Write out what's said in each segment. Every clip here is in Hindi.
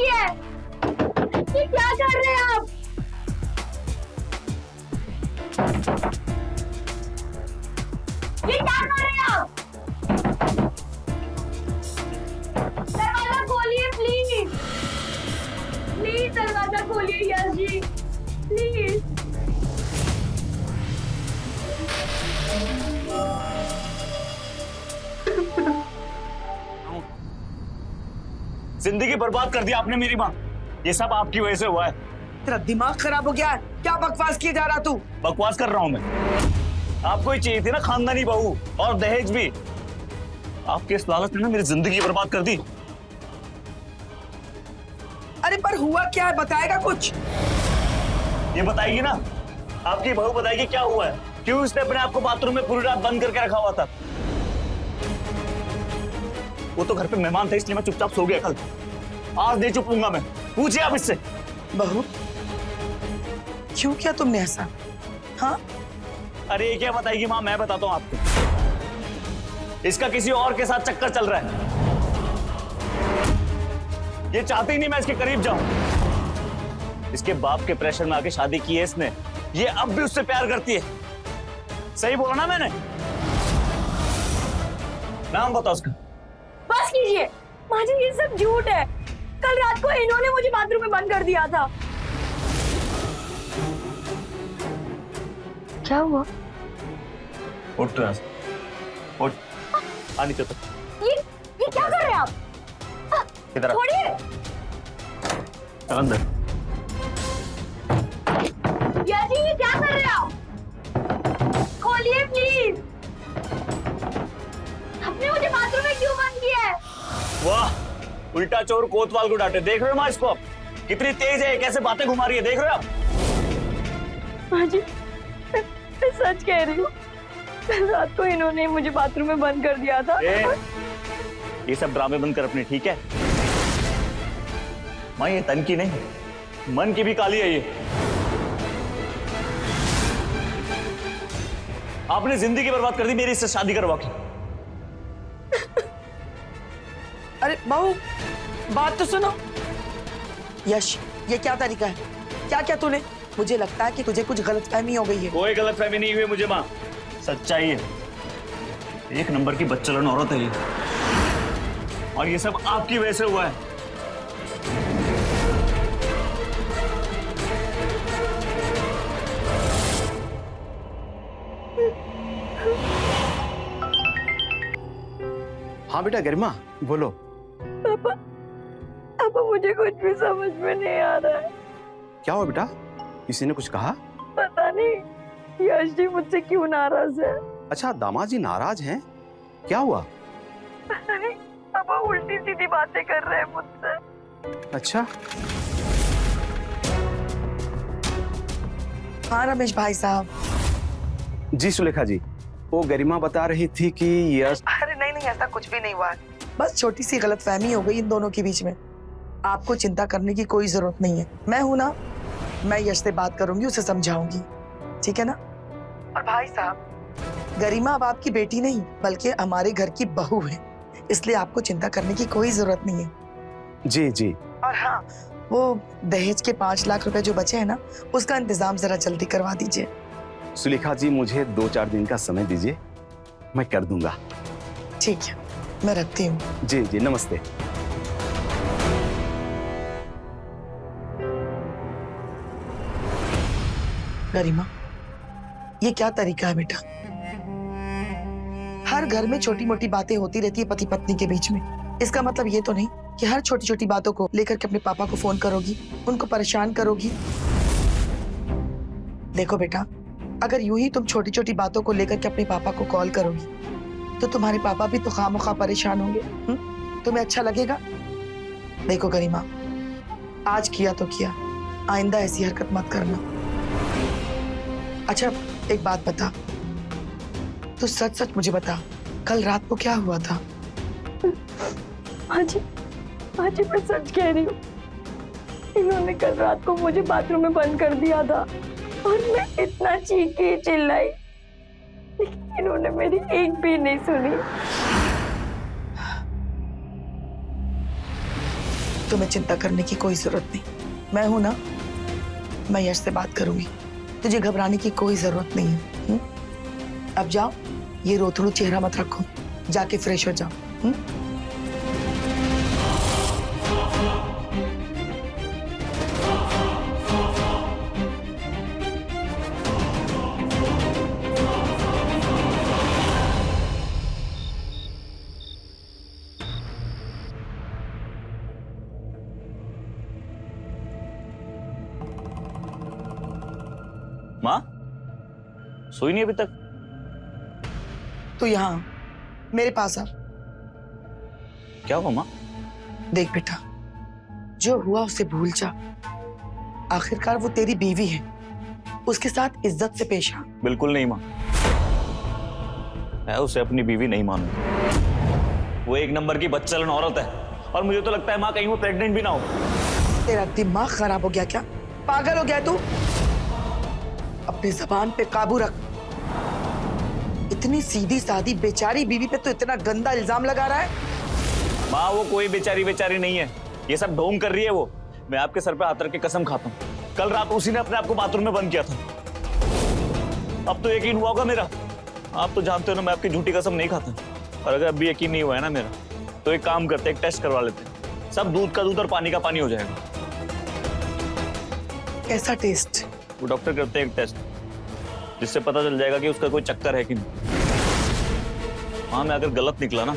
की है। ये क्या कर रहे हैं आप? ये क्या कर रहे हैं आप? दरवाजा खोलिए प्लीज, प्लीज दरवाजा खोलिए यश जी, प्लीज। जिंदगी बर्बाद कर दिया आपने मेरी माँ, ये सब आपकी वजह से हुआ है। तेरा दिमाग खराब हो गया है? क्या बकवास किए जा रहा तू? बकवास कर रहा हूं मैं। आपको ही चाहिए थी ना खानदानी बहू और दहेज भी। आपके इस लालच ने ना मेरी जिंदगी बर्बाद कर दी। अरे पर हुआ क्या है, बताएगा कुछ? ये बताएगी ना, आपकी बहू बताएगी क्या हुआ है, क्यों इसने अपने आप को बाथरूम में पूरी रात बंद करके रखा हुआ था। वो तो घर पे मेहमान थे इसलिए मैं चुपचाप सो गया कल। आज नहीं चुपूंगा मैं, पूछिए आप इससे। बहू क्यों किया तुमने ऐसा? हाँ अरे ये क्या बताएगी माँ, मैं बताता हूँ आपको। इसका किसी और के साथ चक्कर चल रहा है। ये चाहती ही नहीं मैं इसके करीब जाऊं। इसके बाप के प्रेशर में आके शादी की है इसने। ये अब भी उससे प्यार करती है। सही बोला ना मैंने? नाम बताओ उसका। बस कीजिए माँ जी, ये सब झूठ है। कल रात को इन्होंने मुझे बाथरूम में बंद कर दिया था। क्या हुआ? उठ रहा उठ, आनी तो ये क्या कर रहे हैं आप? इधर आ। छोड़िए। चल अंदर। यश जी ये क्या कर रहे हैं आप? खोलिए प्लीज। आपने मुझे बाथरूम में क्यों बंद किया है? वाह, उल्टा चोर कोतवाल को डांटे। देख रहे हो माँ इसको आप? कितनी तेज है, कैसे बातें घुमा रही है, देख रहे हो आप? माँ जी मैं सच कह रही हूँ, रात को इन्होंने मुझे बाथरूम में बंद कर दिया था। ये सब ड्रामे बंद कर अपने, ठीक है? माँ ये तन की नहीं, मन की भी काली है ये। आपने जिंदगी बर्बाद कर दी मेरी इससे शादी करवा के। अरे बहू बात तो सुनो। यश ये क्या तरीका है? क्या क्या तूने? मुझे लगता है कि तुझे कुछ गलतफहमी हो गई है। कोई गलतफहमी नहीं हुई मुझे माँ, सच्चाई है। एक नंबर की बच्चलन औरत है ये, और ये सब आपकी वजह से हुआ है। हाँ बेटा गरिमा बोलो। पापा पापा मुझे कुछ भी समझ में नहीं आ रहा है। क्या हुआ बेटा, किसी ने कुछ कहा? पता नहीं यश जी मुझसे क्यों नाराज है। अच्छा दामाद जी नाराज हैं, क्या हुआ? पता नहीं पापा उल्टी सीधी बातें कर रहे हैं मुझसे। अच्छा हाँ रमेश भाई साहब। जी सुलेखा जी, वो गरिमा बता रही थी कि यश। अरे नहीं नहीं ऐसा कुछ भी नहीं हुआ, बस छोटी सी गलतफहमी हो गई इन दोनों के बीच में। आपको चिंता करने की कोई जरूरत नहीं है, मैं हूं ना, मैं यश से बात करूंगी, उसे समझाऊंगी, ठीक है ना? और भाई साहब गरिमा अब आपकी बेटी नहीं बल्कि हमारे घर की बहू है, इसलिए आपको चिंता करने की कोई जरूरत नहीं है। जी जी। और हाँ वो दहेज के 5 लाख रुपए जो बचे हैं ना, उसका इंतजाम जरा जल्दी करवा दीजिए। सुलेखा जी मुझे 2-4 दिन का समय दीजिए, मैं कर दूंगा। ठीक है मैं रखती हूँ। जी जी नमस्ते। गरिमा ये क्या तरीका है बेटा? हर घर में छोटी मोटी बातें होती रहती है पति पत्नी के बीच में। इसका मतलब ये तो नहीं कि हर छोटी छोटी बातों को लेकर के अपने पापा को फोन करोगी, उनको परेशान करोगी। देखो बेटा, अगर यूं ही तुम छोटी छोटी बातों को लेकर के अपने पापा को कॉल करोगी तो तुम्हारे पापा भी तो खामोखा परेशान होंगे। तुम्हें अच्छा लगेगा? देखो गरिमा, आज किया तो किया, आइंदा ऐसी हरकत मत करना। अच्छा एक बात बता, तू सच सच मुझे बता, कल रात को क्या हुआ था? हाँ जी मैं सच कह रही हूँ, इन्होंने कल रात को मुझे बाथरूम में बंद कर दिया था और मैं इतना चीखी चिल्लाई, लेकिन इन्होंने मेरी एक भी नहीं सुनी। तुम्हें चिंता करने की कोई जरूरत नहीं। मैं हूं ना, मैं यश से बात करूंगी। तुझे घबराने की कोई जरूरत नहीं है। अब जाओ, ये रोतड़ू चेहरा मत रखो, जाके फ्रेश हो जाओ। माँ सोई नहीं अभी तक? तो यहाँ मेरे पास आ। क्या हुआ माँ? देख बेटा, जो हुआ उसे भूल जा। आखिरकार वो तेरी बीवी है, उसके साथ इज्जत से पेश आ। बिल्कुल नहीं माँ, मैं उसे अपनी बीवी नहीं मानूंगा। वो एक नंबर की बदचलन औरत है और मुझे तो लगता है माँ कहीं वो प्रेग्नेंट भी ना हो। तेरा दिमाग खराब हो गया क्या? पागल हो गया तू? अपनी जबान पे काबू रख। इतनी सीधी सादी बेचारी बीवी पे तो इतना गंदा इल्जाम लगा रहा है। माँ वो कोई बेचारी नहीं है, ये सब ढोंग कर रही है वो। मैं आपके सर पे हाथ रख के कसम खाता हूँ, कल रात उसी ने अपने आप को बाथरूम में बंद किया था। अब तो यकीन हुआ होगा मेरा। आप तो जानते हो ना मैं आपकी झूठी कसम नहीं खाता। और अगर अब भी यकीन नहीं हुआ है ना मेरा, तो एक काम करते, एक टेस्ट करवा लेते हैं। सब दूध का दूध और पानी का पानी हो जाएगा। कैसा टेस्ट? वो डॉक्टर करते हैं एक टेस्ट, जिससे पता चल जाएगा कि उसका कोई चक्कर है कि नहीं। हाँ मैं अगर गलत निकला ना,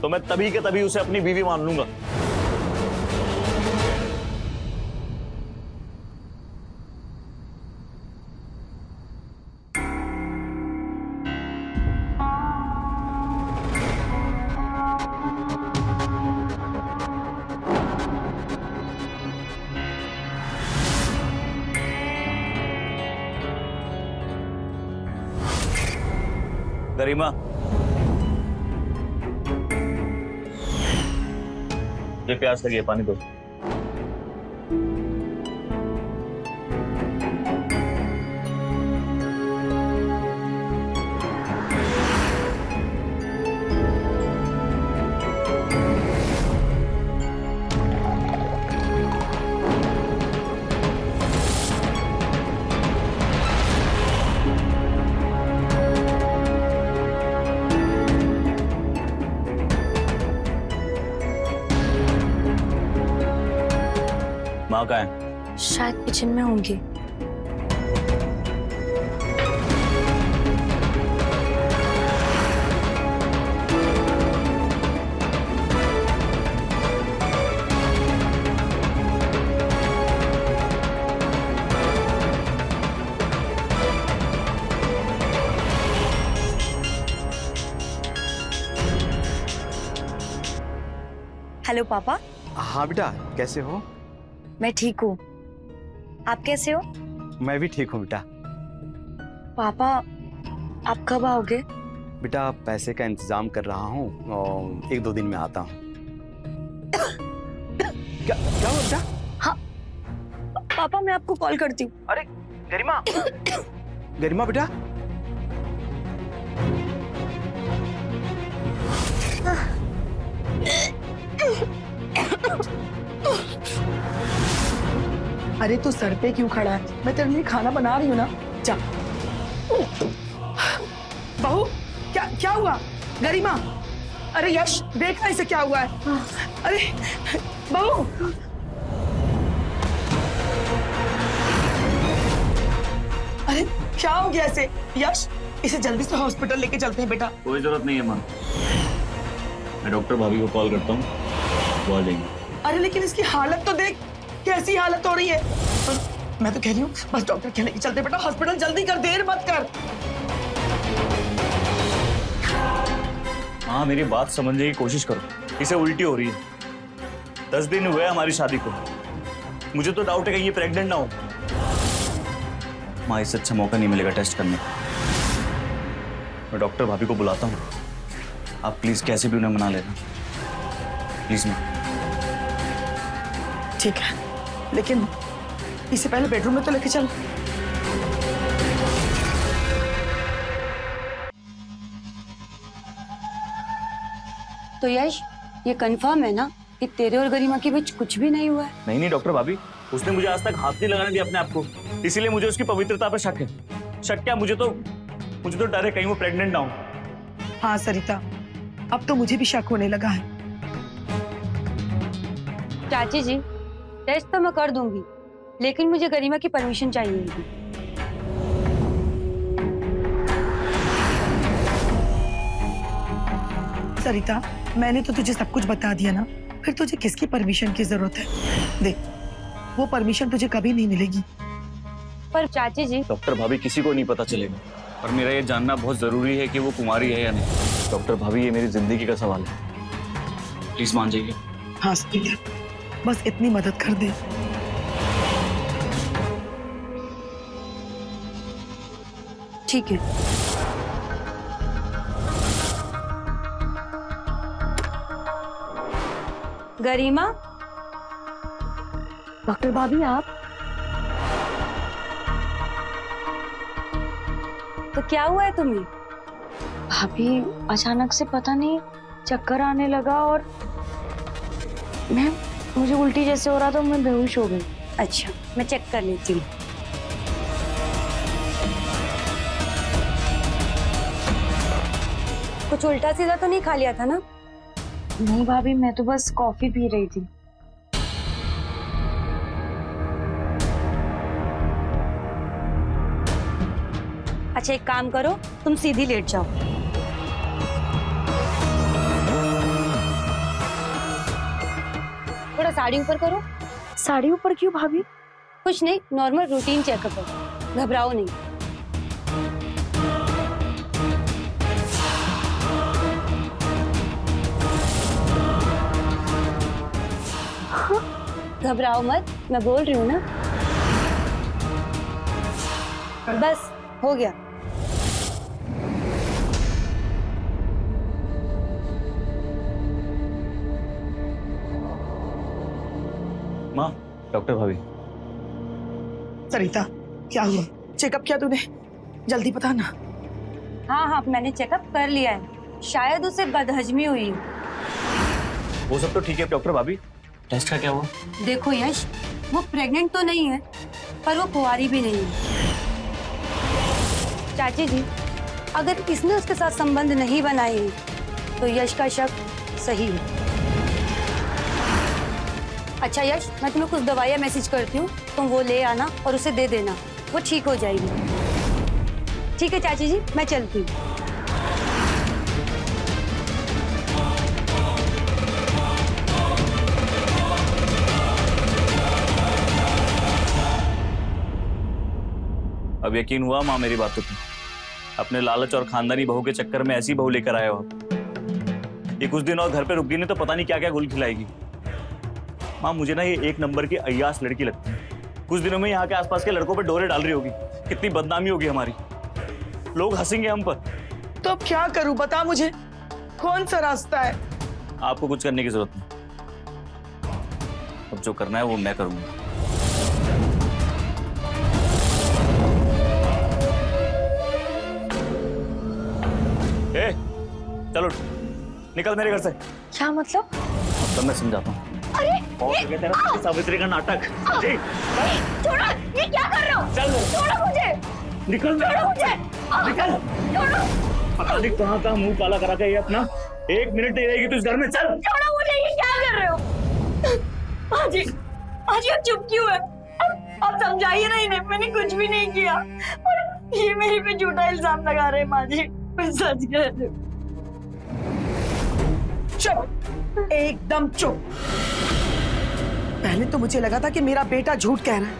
तो मैं तभी के तभी उसे अपनी बीवी मान लूंगा। गरिमा, ये प्यास लगी है, पानी दो। माँ कहाँ है? शायद किचन में होंगी। हेलो पापा। हाँ बेटा, कैसे हो? मैं ठीक हूँ, आप कैसे हो? मैं भी ठीक हूँ बेटा। पापा आप कब आओगे? बेटा पैसे का इंतजाम कर रहा हूँ और 1-2 दिन में आता हूँ। क्या क्या हुआ बेटा? हाँ पापा मैं आपको कॉल करती हूँ। अरे गरिमा, गरिमा बेटा। अरे तू सर पे क्यों खड़ा है? मैं तेरे लिए खाना बना रही हूँ ना, जा। बहू, क्या क्या हुआ? गरिमा, अरे यश देखना इसे क्या हुआ है। अरे बहू, अरे क्या हो गया इसे? यश इसे जल्दी से हॉस्पिटल लेके चलते हैं बेटा। कोई जरूरत नहीं है माँ, मैं डॉक्टर भाभी को कॉल करता हूँ, वो आ जाएंगे। अरे लेकिन इसकी हालत तो देख, कैसी हालत हो रही है। मैं तो कह रही हूँ बस डॉक्टर के लेके चलते बेटा हॉस्पिटल, जल्दी कर, देर मत कर। हाँ मेरी बात समझने की कोशिश करो, इसे उल्टी हो रही है। 10 दिन हुए हमारी शादी को, मुझे तो डाउट है कि ये प्रेग्नेंट ना हो। माँ इससे अच्छा मौका नहीं मिलेगा टेस्ट करने का। मैं डॉक्टर भाभी को बुलाता हूँ, आप प्लीज कैसे भी उन्हें मना लेना प्लीज माँ। ठीक है, लेकिन इसे पहले बेडरूम में तो लेके चल। तो यश ये कंफर्म है ना कि तेरे और गरिमा के बीच कुछ भी नहीं हुआ है। नहीं नहीं डॉक्टर भाभी, उसने मुझे आज तक हाथ नहीं लगाने दिया अपने आप को, इसीलिए मुझे उसकी पवित्रता पे शक है। शक क्या, मुझे तो डर है कहीं वो प्रेग्नेंट ना हो। हाँ सरिता, अब तो मुझे भी शक होने लगा है। चाची जी, टेस्ट तो मैं कर दूंगी, लेकिन मुझे गरिमा की परमिशन चाहिए होगी। सरिता, मैंने तो तुझे सब कुछ बता दिया ना, फिर तुझे किसकी परमिशन की जरूरत है? देख, वो परमिशन तुझे कभी नहीं मिलेगी। पर चाची जी, डॉक्टर भाभी, किसी को नहीं पता चलेगा, और मेरा ये जानना बहुत जरूरी है कि वो कुमारी है या नहीं। डॉक्टर भाभी, ये मेरी जिंदगी का सवाल है, प्लीज मान जाइए। हाँ सरिता, बस इतनी मदद कर दे। ठीक है। गरिमा, डॉक्टर भाभी आप? तो क्या हुआ है तुम्हें? भाभी अचानक से पता नहीं चक्कर आने लगा और मुझे उल्टी जैसे हो रहा था, मैं बेहोश हो गई। अच्छा, मैं चेक कर लेती हूँ। कुछ उल्टा सीधा तो नहीं खा लिया था ना? नहीं भाभी, मैं तो बस कॉफी पी रही थी। अच्छा, एक काम करो, तुम सीधी लेट जाओ। थोड़ा साड़ी ऊपर करो। साड़ी ऊपर क्यों भाभी? कुछ नहीं, नॉर्मल रूटीन चेकअप है, घबराओ नहीं। घबराओ मत, मैं बोल रही हूँ ना। बस हो गया। माँ, डॉक्टर भाभी। सरिता, क्या हुआ? चेकअप किया तूने? जल्दी बता ना। हाँ, मैंने चेकअप कर लिया है, शायद उसे बदहजमी हुई। वो सब तो ठीक है डॉक्टर भाभी, टेस्ट का क्या हुआ? देखो यश, वो प्रेग्नेंट तो नहीं है, पर वो कुंवारी भी नहीं है। चाची जी, अगर इसने उसके साथ संबंध नहीं बनाए तो यश का शक सही है। अच्छा यश, मैं तुम्हें कुछ दवाइयाँ मैसेज करती हूँ, तुम वो ले आना और उसे दे देना, वो ठीक हो जाएगी। ठीक है चाची जी, मैं चलती हूँ। अब यकीन हुआ माँ मेरी बातों पे? अपने लालच और खानदानी बहू के चक्कर में ऐसी बहू लेकर आए हो आप। ये कुछ दिन और घर पे रुक गई नहीं तो पता नहीं क्या क्या गुल खिलाएगी। माँ, मुझे ना ये एक नंबर की अय्यास लड़की लगती है। कुछ दिनों में यहाँ के आसपास के लड़कों पे डोरे डाल रही होगी, कितनी बदनामी होगी हमारी, लोग हंसेंगे हम पर। तो अब क्या करूं, बता मुझे, कौन सा रास्ता है? आपको कुछ करने की जरूरत नहीं, अब जो करना है वो मैं करूंगा। ए, चलो निकल मेरे घर से। क्या मतलब? अब मैं समझाता हूँ। अरे तेरा सावित्री का नाटक। जी छोड़ो, ये क्या कर रहे हो? चल छोड़ो मुझे, निकल, छोड़ो मुझे, निकल। छोड़ो, पता नहीं कहाँ कहाँ मुंह काला करा के ये अपना, एक मिनट नहीं रहेगी तू इस घर में। चल छोड़ो मुझे, ये क्या कर रहे हो? हाजी, हाजी आप चुप क्यों है? आप समझाइए ना इन्हें, मैंने कुछ भी नहीं किया और ये मेरे पे झूठा इल्जाम लगा रहे हैं। माँ जी, मैं सच कह रही हूँ। चुप, एकदम चुप। पहले तो मुझे लगा था कि मेरा बेटा झूठ कह रहा है,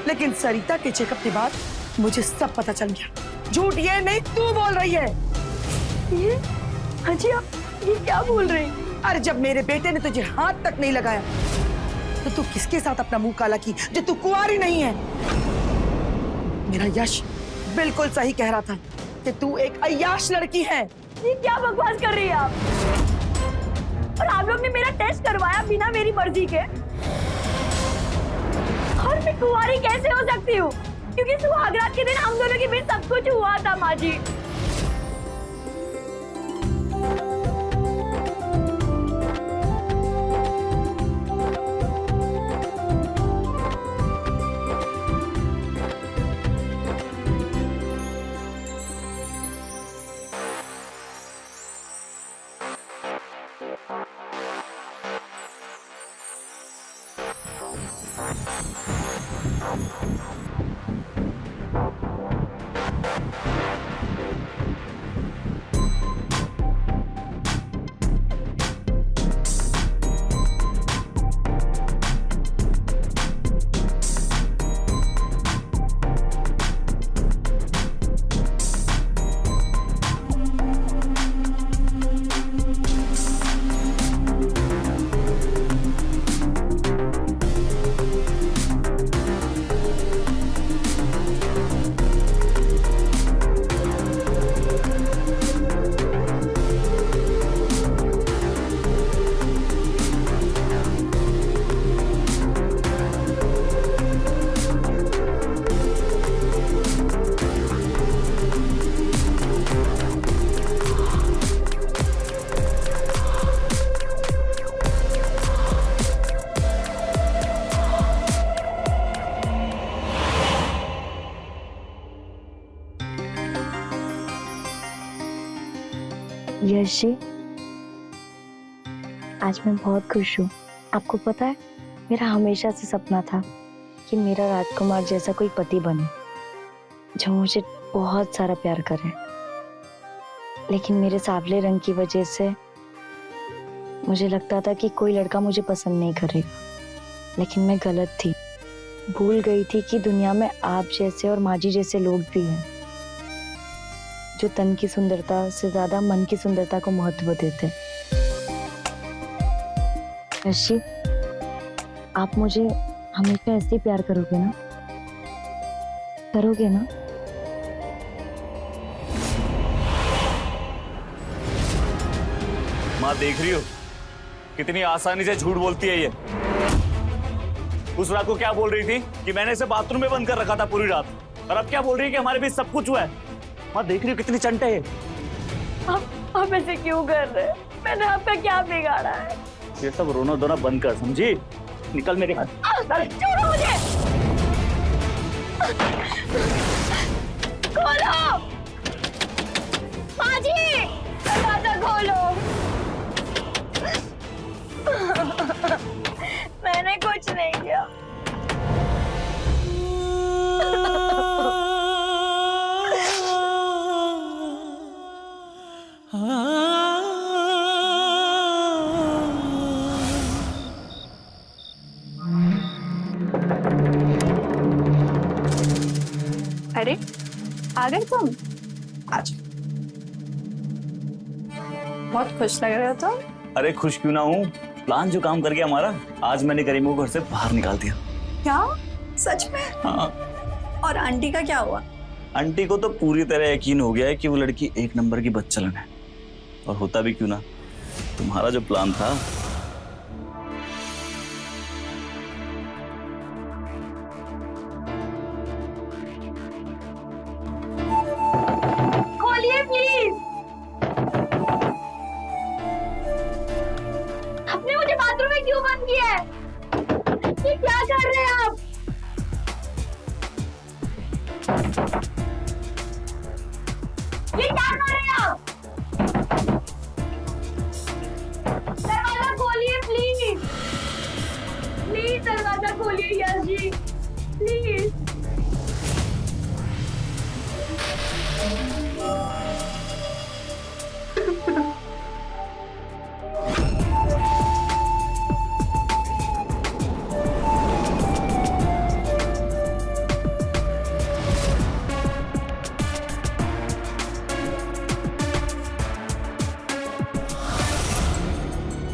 लेकिन सरिता के चेकअप के बाद मुझे सब पता चल गया। झूठ ये नहीं, तू बोल रही है। ये हाजी, आप ये क्या बोल रही हैं? अरे जब मेरे बेटे ने तुझे हाथ तक नहीं लगाया तो तू किसके साथ अपना मुंह काला की जो तू कुंवारी नहीं है? मेरा यश बिल्कुल सही कह रहा था कि तू एक अय्याश लड़की है। ये क्या बकवास कर रही है आप? और आप लोग ने मेरा टेस्ट करवाया बिना मेरी मर्जी के, और मैं कुंवारी कैसे हो सकती हूँ? क्योंकि सुहागरात के दिन हम दोनों के बीच सब कुछ हुआ था। माँ जी, यश जी, आज मैं बहुत खुश हूँ। आपको पता है, मेरा हमेशा से सपना था कि मेरा राजकुमार जैसा कोई पति बने जो मुझे बहुत सारा प्यार करे। लेकिन मेरे सांवले रंग की वजह से मुझे लगता था कि कोई लड़का मुझे पसंद नहीं करेगा, लेकिन मैं गलत थी। भूल गई थी कि दुनिया में आप जैसे और माजी जैसे लोग भी हैं जो तन की सुंदरता से ज्यादा मन की सुंदरता को महत्व देते हैं। यशी, आप मुझे हमेशा ऐसे ही प्यार करोगे ना? करोगे ना? माँ देख रही हो कितनी आसानी से झूठ बोलती है ये। उस रात को क्या बोल रही थी कि मैंने इसे बाथरूम में बंद कर रखा था पूरी रात, और अब क्या बोल रही है कि हमारे बीच सब कुछ हुआ है। माँ देख रही हो कितनी चंटे है। आप ऐसे क्यों कर रहे हैं? मैंने आपका क्या बिगाड़ा है? ये सब रोना धोना बंद कर, समझी? निकल मेरे हाथ। छोड़ो मुझे। खोलो माजी, दरवाजा खोलो। मैंने कुछ नहीं किया। अरे आ गए तुम? आज बहुत खुश लग रहे हो तुम। अरे खुश क्यों ना हूँ, प्लान जो काम कर गया हमारा, आज मैंने करीमो को घर से बाहर निकाल दिया। क्या सच में? हाँ। और आंटी का क्या हुआ? आंटी को तो पूरी तरह यकीन हो गया है कि वो लड़की एक नंबर की बदचलन है, और होता भी क्यों ना, तुम्हारा जो प्लान था। खोलिए प्लीज। आपने मुझे बाथरूम में क्यों बंद किया है? ये क्या कर रहे हैं आप? ये क्या कर रहे हैं आप? दरवाजा खोलिए प्लीज। प्लीज दरवाजा खोलिए यश जी, प्लीज।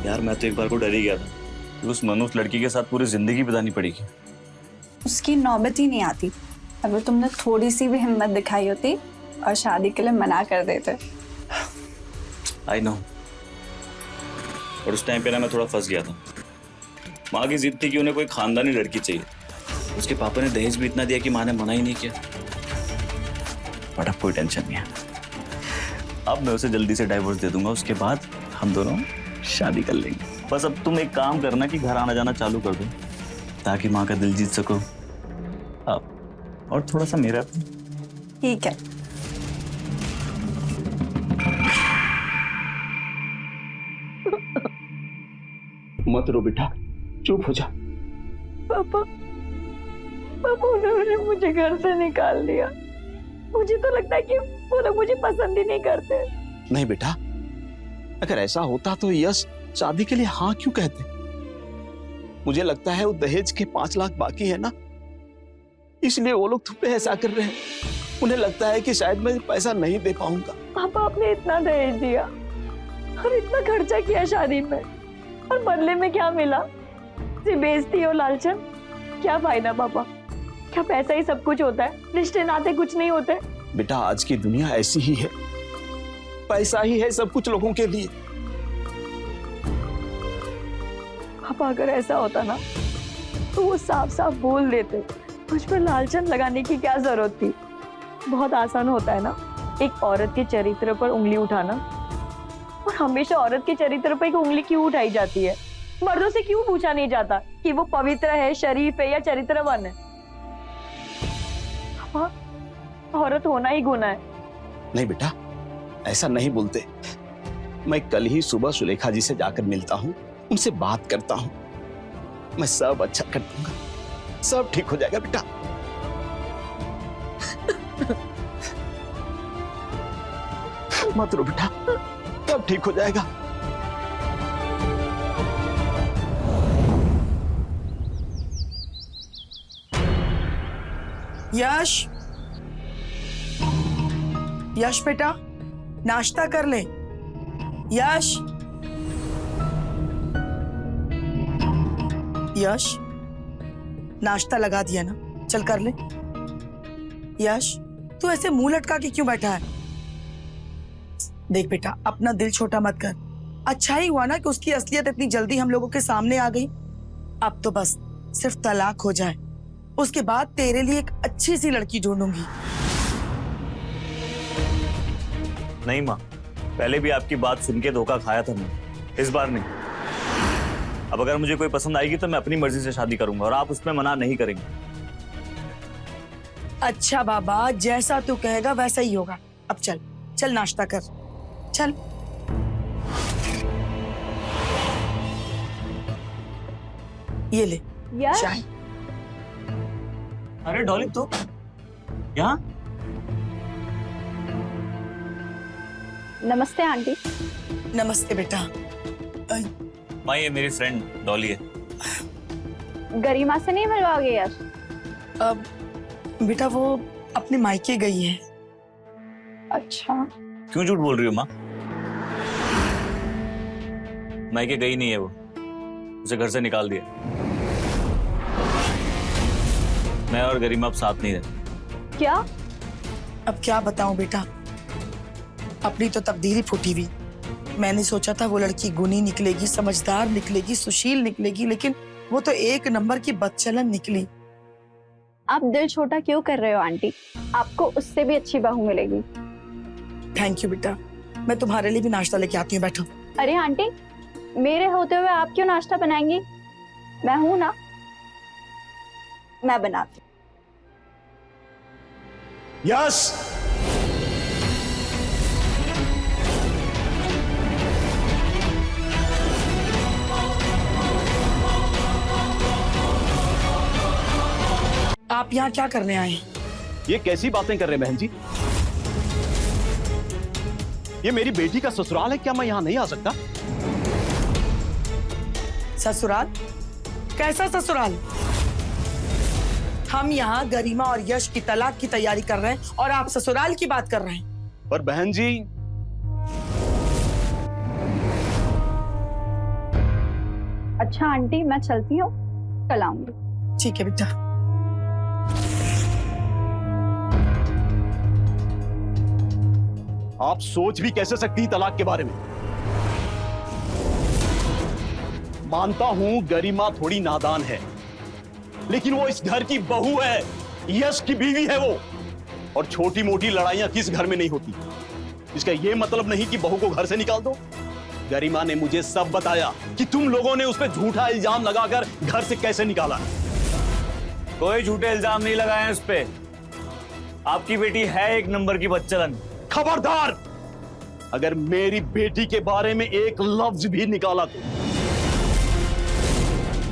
यार मैं तो एक बार को डर ही गया था कि उस मनुष्य लड़की के साथ पूरी जिंदगी बितानी पड़ेगी। उसकी नौबत ही नहीं आती। अगर तुमने थोड़ी सी भी हिम्मत दिखाई होती और शादी के लिए मना कर देते। आई नो, और उस टाइम पे ना मैं थोड़ा फंस गया था। माँ की जिद थी कि उन्हें कोई खानदानी लड़की चाहिए। उसके पापा ने दहेज भी इतना दिया कि माँ ने मना ही नहीं किया। बट अब कोई टेंशन नहीं है, अब मैं उसे जल्दी से डाइवोर्स दे दूंगा, उसके बाद हम दोनों शादी कर लेंगे। बस अब तुम एक काम करना कि घर आना जाना चालू कर दो, ताकि माँ का दिल जीत सको अब, और थोड़ा सा मेरा। ठीक है। मत रो बेटा, चुप हो जा। पापा पापा उन्होंने मुझे घर से निकाल दिया। मुझे तो लगता है कि वो लोग मुझे पसंद ही नहीं करते। नहीं बेटा, अगर ऐसा होता तो यश शादी के लिए हाँ क्यों कहते? मुझे लगता है वो दहेज के 5 लाख बाकी है ना, इसलिए वो लोग तुम पे ऐसा कर रहे हैं। उन्हें लगता है कि शायद मैं पैसा नहीं दे पाऊंगा। पापा आपने इतना दहेज दिया और इतना खर्चा किया शादी में, और बदले में क्या मिला? सिर्फ बेइज्जती और लालचन। क्या फायदा पापा? क्या पैसा ही सब कुछ होता है? रिश्ते नाते कुछ नहीं होते? बेटा आज की दुनिया ऐसी ही है, पैसा ही है सब कुछ लोगों के लिए। पापा अगर ऐसा होता ना तो वो साफ साफ बोल देते। मुझ पर लालचन लगाने की क्या जरूरत थी? बहुत आसान होता है ना एक औरत के चरित्र पर उंगली उठाना, और हमेशा औरत के चरित्र पर एक उंगली क्यों उठाई जाती है? मर्दों से क्यों पूछा नहीं जाता कि वो पवित्र है, शरीफ है या चरित्रवान है? पापा औरत होना ही गुनाह है। नहीं बेटा, ऐसा नहीं बोलते। मैं कल ही सुबह सुलेखा जी से जाकर मिलता हूँ, उनसे बात करता हूँ। मैं सब अच्छा कर दूंगा, सब ठीक हो जाएगा बेटा। मत रो बेटा, सब ठीक हो जाएगा। यश, यश बेटा नाश्ता कर ले। यश, यश नाश्ता लगा दिया ना, चल कर ले। यश तू ऐसे मुंह लटका के क्यों बैठा है? देख बेटा अपना दिल छोटा मत कर। अच्छा ही हुआ ना कि उसकी असलियत इतनी जल्दी हम लोगों के सामने आ गई। अब तो बस सिर्फ तलाक हो जाए, उसके बाद तेरे लिए एक अच्छी सी लड़की ढूंढूंगी। नहीं माँ, पहले भी आपकी बात सुन के धोखा खाया था मैं, इस बार नहीं। अब अगर मुझे कोई पसंद आएगी तो मैं अपनी मर्जी से शादी करूंगा और आप उसमें मना नहीं करेंगे। अच्छा बाबा, जैसा तू कहेगा वैसा ही होगा। अब चल चल नाश्ता कर, चल। ये ले यश, चाय। अरे डॉली तो यहाँ? नमस्ते आंटी। नमस्ते बेटा। माँ ये मेरी फ्रेंड डॉली है। गरिमा से नहीं मिलवाओगे यश? अब बेटा वो अपने मायके गई है। अच्छा, क्यों झूठ बोल रही हो माँ? मायके गई नहीं है वो, उसे घर से निकाल दिया। मैं और गरिमा अब साथ नहीं रहते। क्या? अब क्या बताऊं बेटा, अपनी तो तकदीर ही फूटी हुई। मैंने सोचा था वो लड़की गुणी निकलेगी, समझदार निकलेगी, सुशील निकलेगी, लेकिन वो तो एक नंबर की बदचलन निकली। आप दिल छोटा क्यों कर रहे हो आंटी? आपको उससे भी अच्छी बहू मिलेगी। थैंक यू बेटा, मैं तुम्हारे लिए भी नाश्ता लेके आती हूँ, बैठो। अरे आंटी, मेरे होते हुए आप क्यों नाश्ता बनाएंगी? मैं हूं ना, मैं बनाती हूँ। यश, आप यहाँ क्या करने आए हैं? ये कैसी बातें कर रहे हैं बहन जी? ये मेरी बेटी का ससुराल है, क्या मैं यहाँ नहीं आ सकता? ससुराल? कैसा ससुराल? हम यहाँ गरिमा और यश की तलाक की तैयारी कर रहे हैं और आप ससुराल की बात कर रहे हैं। पर बहन जी, अच्छा आंटी, मैं चलती हूँ, कल आऊंगी। ठीक है बेटा। आप सोच भी कैसे सकती हैं तलाक के बारे में? मानता हूं गरिमा थोड़ी नादान है, लेकिन वो इस घर की बहू है, यश की बीवी है वो। और छोटी मोटी लड़ाइयां किस घर में नहीं होती। इसका ये मतलब नहीं कि बहू को घर से निकाल दो। गरिमा ने मुझे सब बताया कि तुम लोगों ने उस पर झूठा इल्जाम लगाकर घर से कैसे निकाला। कोई झूठे इल्जाम नहीं लगाए हैं उस पे। आपकी बेटी है एक नंबर की बदचलन। खबरदार, अगर मेरी बेटी के बारे में एक लफ्ज भी निकाला तो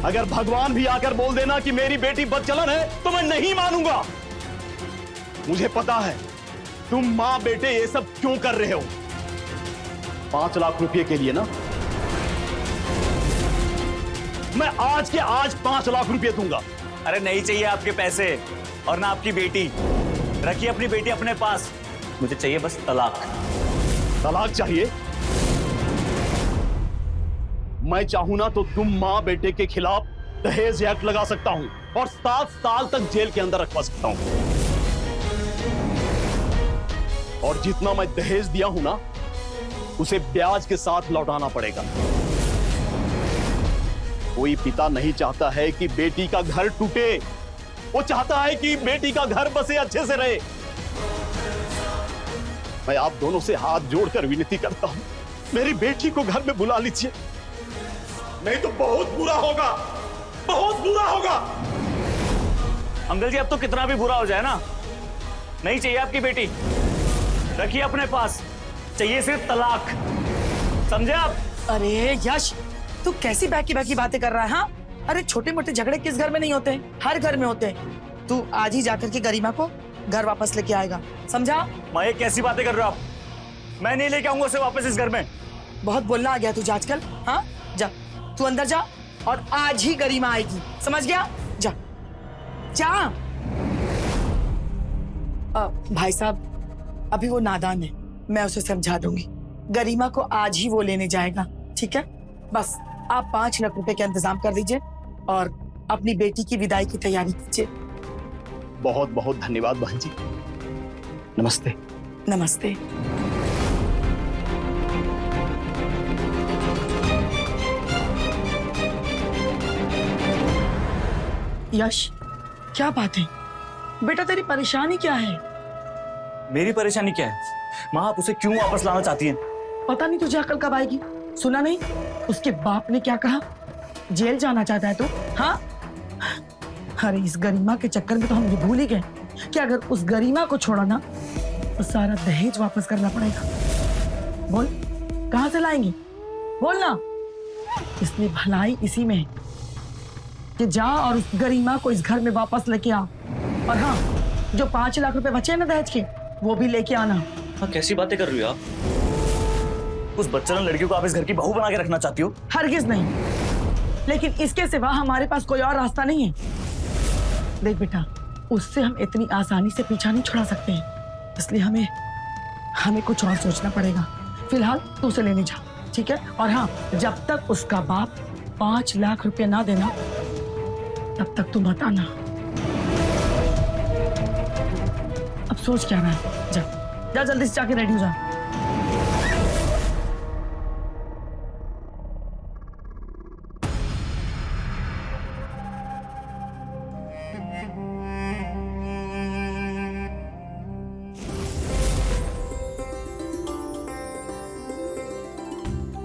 अगर भगवान भी आकर बोल देना कि मेरी बेटी बदचलन है तो मैं नहीं मानूंगा। मुझे पता है तुम मां बेटे ये सब क्यों कर रहे हो। 5 लाख रुपए के लिए ना, मैं आज के आज 5 लाख रुपए दूंगा। अरे नहीं चाहिए आपके पैसे और ना आपकी बेटी। रखिए अपनी बेटी अपने पास, मुझे चाहिए बस तलाक। तलाक चाहिए? मैं चाहूं ना तो तुम मां बेटे के खिलाफ दहेज एक्ट लगा सकता हूं और 7 साल तक जेल के अंदर रखवा सकता हूं। और जितना मैं दहेज दिया हूं ना, उसे ब्याज के साथ लौटाना पड़ेगा। कोई पिता नहीं चाहता है कि बेटी का घर टूटे, वो चाहता है कि बेटी का घर बसे अच्छे से रहे। मैं आप दोनों से हाथ जोड़कर विनती करता हूं, मेरी बेटी को घर में बुला लीजिए, नहीं तो बहुत बुरा होगा, बहुत बुरा होगा। अंकल जी अब तो कितना भी बुरा हो जाए ना, नहीं चाहिए आपकी बेटी, रखिए अपने पास, चाहिए सिर्फ तलाक। समझे आप? अरे यश, तू कैसी बैकी बैकी बातें कर रहा है? हाँ, अरे छोटे मोटे झगड़े किस घर में नहीं होते, हर घर में होते हैं। तू आज ही जाकर के गरिमा को घर वापस लेके आएगा, समझा? मैं ये कैसी बातें कर रहा हूं आप? मैं नहीं लेके आऊंगा उसे वापस इस घर में। बहुत बोलना आ गया तुझे आजकल। हाँ, जा तू अंदर जा और आज ही गरिमा आएगी, समझ गया? जा जा। भाई साहब, अभी वो नादान है, मैं उसे समझा दूंगी। गरिमा को आज ही वो लेने जाएगा, ठीक है? बस आप 5 लाख रुपए का इंतजाम कर दीजिए और अपनी बेटी की विदाई की तैयारी कीजिए। बहुत बहुत धन्यवाद बहन जी। नमस्ते। नमस्ते। यश, क्या बात है बेटा, तेरी परेशानी क्या है? मेरी परेशानी क्या है माँ? आप उसे क्यों वापस लाना चाहती हैं? पता नहीं तुझे अकल कब आएगी। सुना नहीं उसके बाप ने क्या कहा? जेल जाना चाहता है तू? हाँ, अरे इस गरिमा के चक्कर में तो हम ये भूल ही गए कि अगर उस गरिमा को छोड़ा ना तो सारा दहेज वापस करना पड़ेगा। बोल, कहाँ से लाएंगे? बोल ना। इसलिए भलाई इसी में है कि जा और उस गरिमा को इस घर में वापस लेके आ। और हाँ, जो 5 लाख रुपए बचे हैं ना दहेज के, वो भी लेके आना। हाँ, कैसी बातें कर रही हो आप? उस बच्चन लड़की को आप इस घर की बहू बना के रखना चाहती हो? हरगिज नहीं, लेकिन इसके सिवा हमारे पास कोई और रास्ता नहीं है। देख बेटा, उससे हम इतनी आसानी से पीछा नहीं छुड़ा सकते हैं, इसलिए हमें कुछ और सोचना पड़ेगा। फिलहाल तू उसे लेने जा, ठीक है? और हाँ, जब तक उसका बाप 5 लाख रुपए ना देना, तब तक तू मत आना। अब सोच क्या रहा है? जा जा, जल्दी से जाके रेडी हो जा।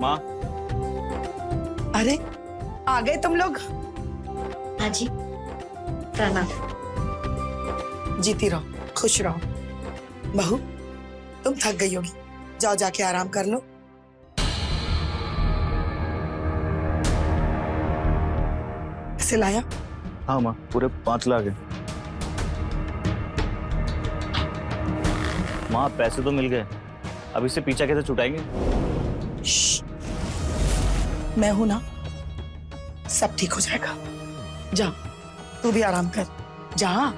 माँ, अरे आ गए तुम लोग? हाँ जी, प्रणाम। जीती रहो, खुश रहो। बहू, तुम थक गई होगी, जाओ जाके आराम कर लो। इसे लाया? हाँ माँ, पूरे 5 लाख है। माँ, पैसे तो मिल गए, अब इससे पीछा कैसे छुटाएंगे? श्श, मैं हूं ना, सब ठीक हो जाएगा। जा, तू भी आराम कर, जा।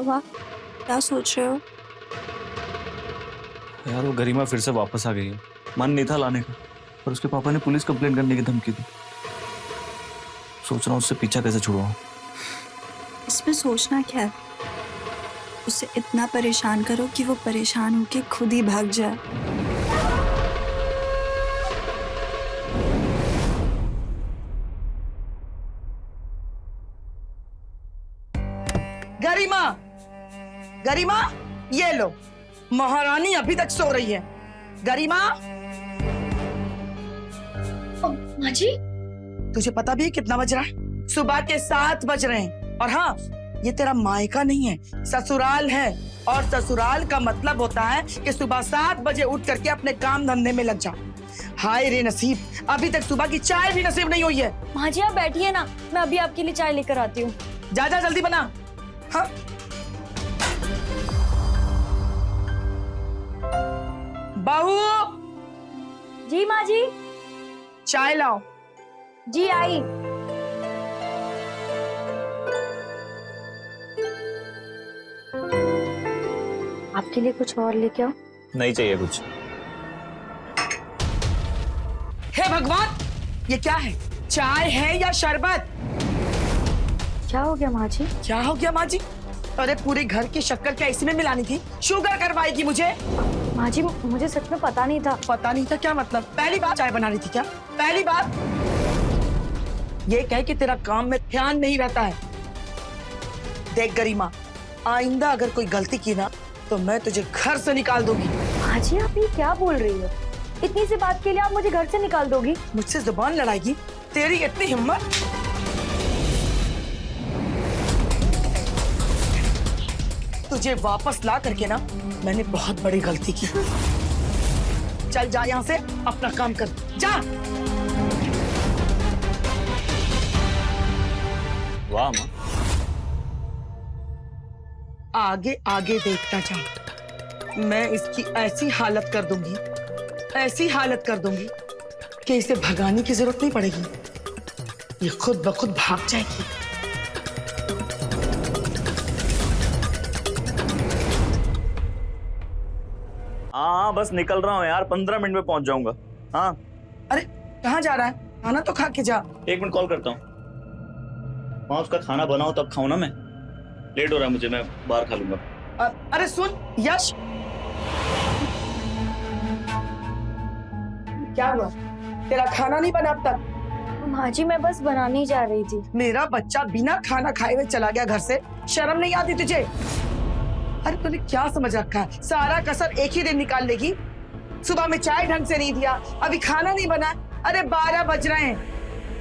बाबा, क्या सोच रहे हो? यार वो गरिमा फिर से वापस आ गई है। मन नहीं था लाने का, पर उसके पापा ने पुलिस कंप्लेंट करने की धमकी दी। सोच रहा हूँ उससे पीछा कैसे छुड़वाऊं। इसमें सोचना क्या है? उसे इतना परेशान करो कि वो परेशान होके खुद ही भाग जाए। गरिमा, गरिमा, ये लो, महारानी अभी तक सो रही है। गरिमा, माँ जी, तुझे पता भी है कितना बज रहा है? सुबह के 7 बज रहे हैं। और हाँ, ये तेरा मायका नहीं है, ससुराल है। और ससुराल का मतलब होता है कि सुबह 7 बजे उठ करके अपने काम धंधे में लग जा। हाय रे नसीब, अभी तक सुबह की चाय भी नसीब नहीं हुई है। माँ जी आप बैठिए ना, मैं अभी आपके लिए चाय लेकर आती हूँ। जा जा जल्दी बना। हाँ, बहू, जी माँ जी। चाय लाओ। जी आई। आपके लिए कुछ और लेके आओ? नहीं चाहिए कुछ। हे भगवान, ये क्या है? चाय है या शरबत? क्या हो गया माँ जी? क्या हो गया माँ जी? अरे पूरे घर की शक्कर क्या इसी में मिलानी थी? शुगर करवाएगी मुझे? माँ जी मुझे सच में पता नहीं था। पता नहीं था क्या मतलब? पहली बार चाय बना रही थी क्या? पहली बार? ये कह कि तेरा काम में ध्यान नहीं रहता है। देख गरिमा, आइंदा अगर कोई गलती की ना तो मैं तुझे घर से निकाल दूंगी। माँ जी आप ये क्या बोल रही हो? इतनी सी बात के लिए आप मुझे घर से निकाल दोगी? मुझसे जुबान लड़ाएगी? तेरी इतनी हिम्मत? तुझे वापस ला करके ना मैंने बहुत बड़ी गलती की। चल जा यहाँ से, अपना काम कर जा। वाह माँ, आगे आगे देखता जा। मैं इसकी ऐसी हालत कर दूंगी, ऐसी हालत कर दूंगी कि इसे भगाने की जरूरत नहीं पड़ेगी। ये खुद ब खुद भाग जाएगी। हाँ बस निकल रहा हूँ यार, 15 मिनट में पहुंच जाऊंगा। हाँ अरे कहाँ जा रहा है? खाना तो खा के जा। 1 मिनट कॉल करता हूँ। वहाँ उसका खाना बनाओ तब खाऊं ना मैं। लेट हो रहा है मुझे, मैं बाहर खा लूंगा। अरे सुन यश, क्या हुआ? तेरा खाना नहीं बना अब तक? माँ जी मैं बस बनाने ही जा रही थी। मेरा बच्चा बिना खाना खाए हुए चला गया घर से। शर्म नहीं आती तुझे? अरे तूने क्या समझ रखा है? सारा कसर एक ही दिन निकाल लेगी। सुबह में चाय ढंग से नहीं दिया, अभी खाना नहीं बना। अरे 12 बज रहे हैं।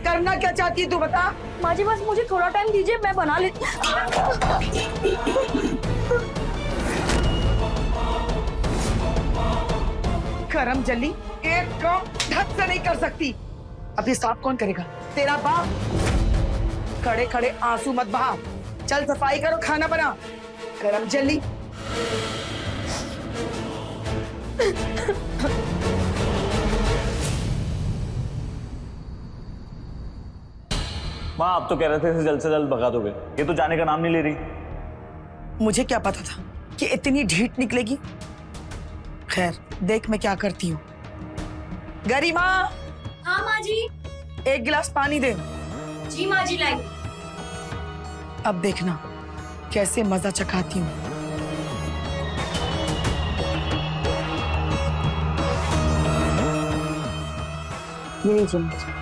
करना क्या चाहती है तू बता? माँ जी बस मुझे थोड़ा टाइम दीजिए, मैं बना लेती। करम जल्दी, एक काम ढंग से नहीं कर सकती। अभी साफ कौन करेगा? तेरा बाप। खड़े खड़े आंसू मत बहा। चल सफाई करो, खाना बना। करम जल्दी। माँ आप तो कह रहे थे इसे जल्द से जल्द भगा दोगे, ये तो जाने का नाम नहीं ले रही। मुझे क्या पता था कि इतनी ढीठ निकलेगी। खैर देख मैं क्या करती हूँ। गरिमा, हाँ माँ जी। 1 गिलास पानी दे। जी माँ जी लाई। अब देखना कैसे मजा चखाती हूँ। ये लीजिए माँ जी।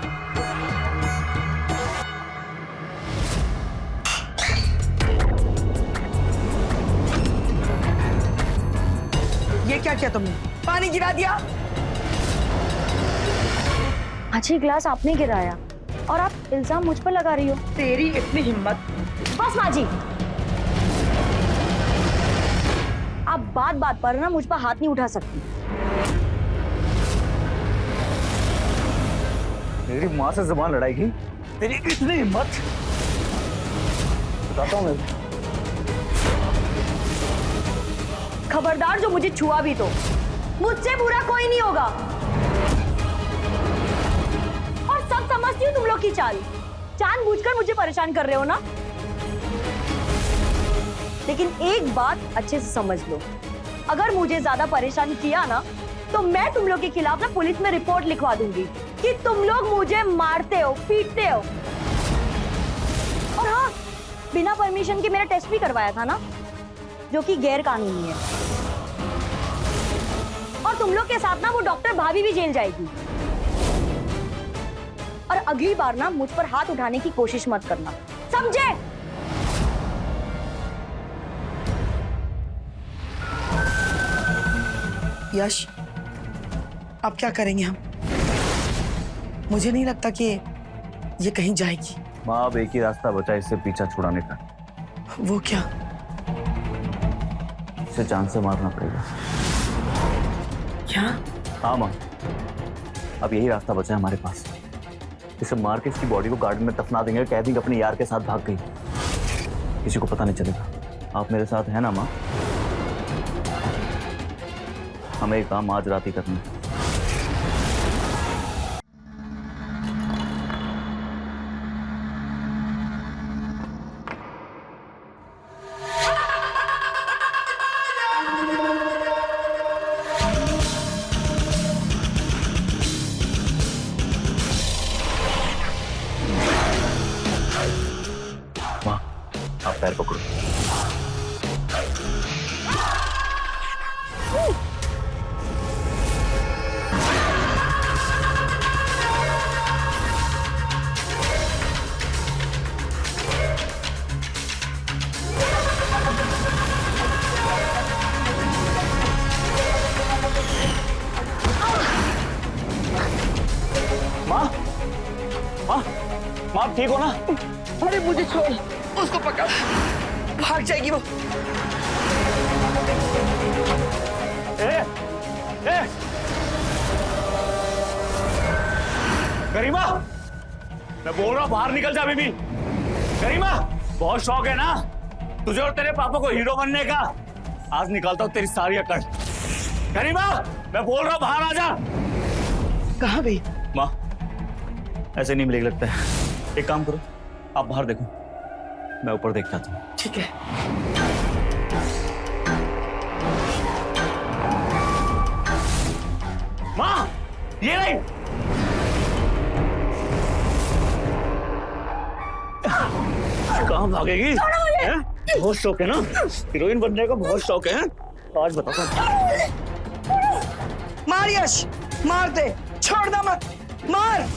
ये क्या किया तुमने? पानी गिरा दिया। अच्छी ग्लास आपने गिराया और आप इल्जाम मुझ पर लगा रही हो। तेरी इतनी हिम्मत? बस माँ जी, आप बात बात पर ना मुझ पर हाथ नहीं उठा सकती। मेरी माँ से जुबान लड़ाएगी? तेरी इतनी हिम्मत? बताता हूँ मैं। खबरदार जो मुझे छुआ भी तो मुझसे बुरा कोई नहीं होगा। और सब समझती हूँ तुम लोग की चाल। जानबूझकर मुझे परेशान कर रहे हो ना? लेकिन एक बात अच्छे से समझ लो, अगर मुझे ज्यादा परेशान किया ना तो मैं तुम लोग के खिलाफ ना पुलिस में रिपोर्ट लिखवा दूंगी कि तुम लोग मुझे मारते हो, पीटते हो। और हाँ, बिना परमिशन के मेरा टेस्ट भी करवाया था ना, जो कि गैर कानूनी है। और तुम लोग के साथ ना वो डॉक्टर भाभी भी जेल जाएगी। और अगली बार ना मुझ पर हाथ उठाने की कोशिश मत करना, समझे? यश, अब क्या करेंगे हम? मुझे नहीं लगता कि ये कहीं जाएगी। माँ, अब एक ही रास्ता बचा इससे पीछा छुड़ाने का। वो क्या? इसे जान से मारना पड़ेगा। क्या? हाँ माँ, अब यही रास्ता बचा है हमारे पास। इसे मार के इसकी बॉडी को गार्डन में दफना देंगे, कह देंगे अपने यार के साथ भाग गई, किसी को पता नहीं चलेगा। आप मेरे साथ हैं ना माँ? हमें एक काम आज रात ही करना है। माँ, आप पैर पकड़ो। माँ, माँ, माँ, आप ठीक हो ना? अरे मुझे छोड़, उसको पकड़, भाग जाएगी वो। ए, ए, गरिमा, मैं बोल रहा हूँ बाहर निकल जा बेबी। गरिमा, बहुत शौक है ना तुझे और तेरे पापा को हीरो बनने का। आज निकालता हूँ तेरी सारी अकड़। गरिमा, मैं बोल रहा हूँ बाहर आ जा। कहाँ गई? माँ, ऐसे नहीं मिलेगा लगता है। एक काम करो, आप बाहर देखो, मैं ऊपर देख जाता हूँ। ठीक है। माँ, ये नहीं। कहाँ भागेगी? हैं? बहुत शौक है ना, हीरोइन बनने का बहुत शौक है। आज बताता हूँ। मार यश, मार दे, छोड़ना मत, मार।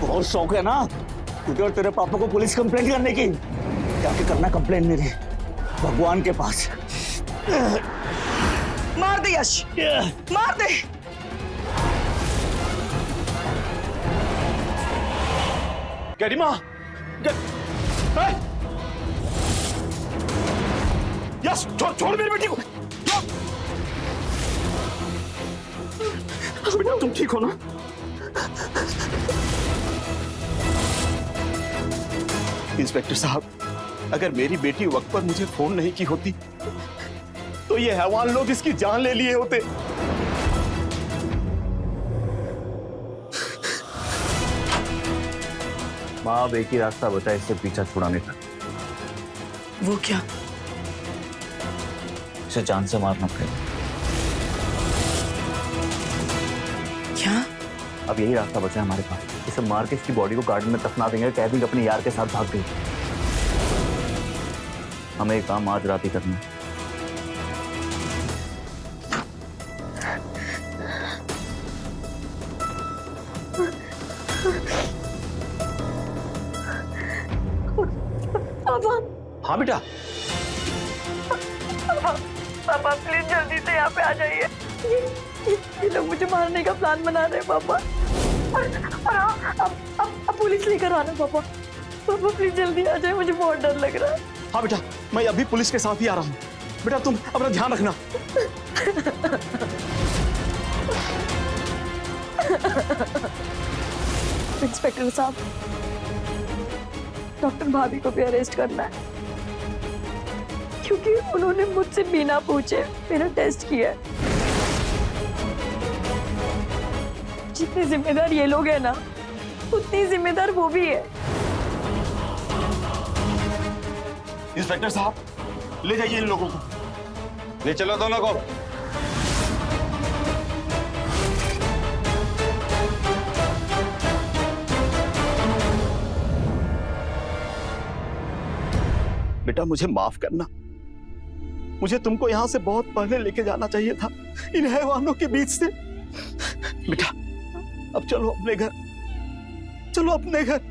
बहुत शौक है ना तुझे और तेरे पापा को पुलिस कंप्लेंट करने की। जाके करना कंप्लेंट मेरी भगवान के पास। मार दे यश, मार दे। गरिमा, यस, छोड़ छोड़ मेरी बेटी को। बेटा तुम ठीक हो ना? इंस्पेक्टर साहब, अगर मेरी बेटी वक्त पर मुझे फोन नहीं की होती तो ये हैवान लोग इसकी जान ले लिए होते। माँ, अब एक ही रास्ता बचा इससे पीछा छुड़ाने का। वो क्या? इसे जान से मारना पड़ेगा। क्या? अब यही रास्ता बचा है हमारे पास। इसे मार के इसकी बॉडी को गार्डन में दफना देंगे, कह देंगे अपने यार के साथ भाग गई। हमें एक काम आज रात ही करना है। हाँ बेटा, पापा प्लीज जल्दी से यहाँ पे आ जाइए। ये लोग मुझे मारने का प्लान बना रहे हैं पापा। और हाँ, अब पुलिस लेकर आना पापा। पापा प्लीज जल्दी आ जाए, मुझे बहुत डर लग रहा है। हाँ बेटा, मैं अभी पुलिस के साथ ही आ रहा हूँ। बेटा तुम अपना ध्यान रखना। इंस्पेक्टर साहब, डॉक्टर भाभी को भी अरेस्ट करना है, क्योंकि उन्होंने मुझसे बिना पूछे मेरा टेस्ट किया है। जितने जिम्मेदार ये लोग हैं ना, उतनी जिम्मेदार वो भी है। इंस्पेक्टर साहब, ले जाइए इन लोगों को, ले चलो दोनों को। बेटा मुझे माफ करना, मुझे तुमको यहां से बहुत पहले लेके जाना चाहिए था, इन हैवानों के बीच से। बेटा अब चलो अपने घर, चलो अपने घर,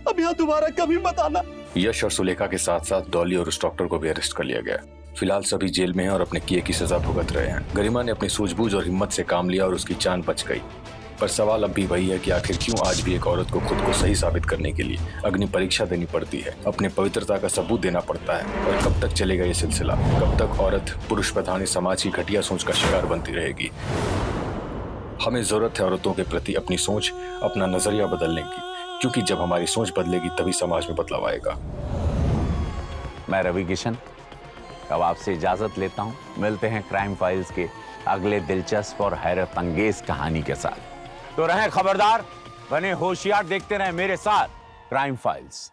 अब यहाँ दोबारा कभी मत आना। यश और सुलेखा के साथ साथ डॉली और उस डॉक्टर को भी अरेस्ट कर लिया गया। फिलहाल सभी जेल में हैं और अपने किए की सजा भुगत रहे हैं। गरिमा ने अपनी सूझबूझ और हिम्मत से काम लिया और उसकी जान बच गई। पर सवाल अब भी वही है कि आखिर क्यों आज भी एक औरत को खुद को सही साबित करने के लिए अग्नि परीक्षा देनी पड़ती है, अपने पवित्रता का सबूत देना पड़ता है, और कब तक चलेगा ये सिलसिला? कब तक औरत पुरुष प्रधानी समाज की घटिया सोच का शिकार बनती रहेगी? हमें जरूरत है औरतों के प्रति अपनी सोच, अपना नजरिया बदलने की, क्योंकि जब हमारी सोच बदलेगी तभी समाज में बदलाव आएगा। मैं रवि किशन अब आपसे इजाजत लेता हूं। मिलते हैं क्राइम फाइल्स के अगले दिलचस्प और हैरत अंगेज कहानी के साथ। तो रहें खबरदार, बने होशियार, देखते रहें मेरे साथ क्राइम फाइल्स।